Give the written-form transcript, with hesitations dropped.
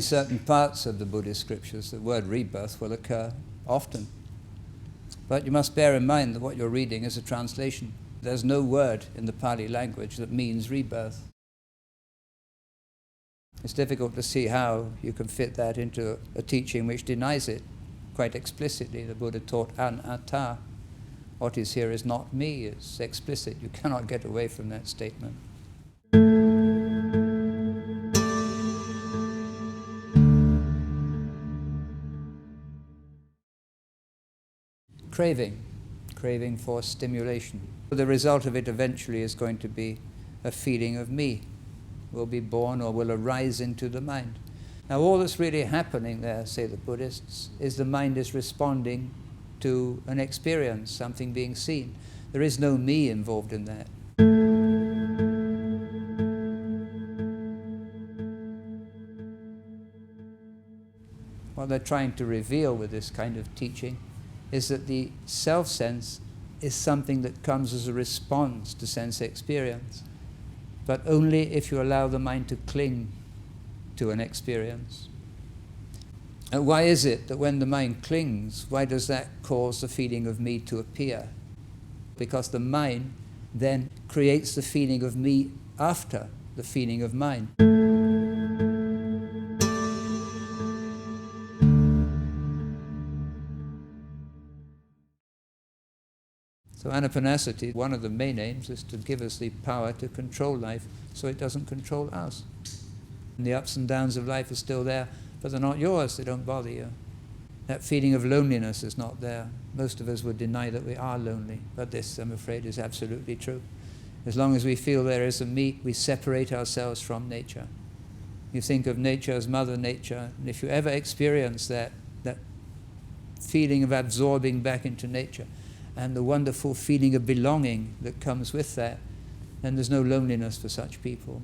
in certain parts of the Buddhist scriptures, the word rebirth will occur often. But you must bear in mind that what you're reading is a translation. There's no word in the Pali language that means rebirth. It's difficult to see how you can fit that into a teaching which denies it quite explicitly. The Buddha taught anatta. What is here is not me. It's explicit. You cannot get away from that statement. Craving for stimulation. The result of it eventually is going to be a feeling of me, will be born or will arise into the mind. Now all that's really happening there, say the Buddhists, is the mind is responding to an experience, something being seen. There is no me involved in that. What they're trying to reveal with this kind of teaching is that the self-sense is something that comes as a response to sense experience, but only if you allow the mind to cling to an experience. And why is it that when the mind clings, why does that cause the feeling of me to appear? Because the mind then creates the feeling of me after the feeling of mind. So anapanasati, one of the main aims is to give us the power to control life so it doesn't control us. And the ups and downs of life are still there, but they're not yours, they don't bother you. That feeling of loneliness is not there. Most of us would deny that we are lonely, but this, I'm afraid, is absolutely true. As long as we feel there is a me, we separate ourselves from nature. You think of nature as Mother Nature, and if you ever experience that feeling of absorbing back into nature, and the wonderful feeling of belonging that comes with that, then there's no loneliness for such people.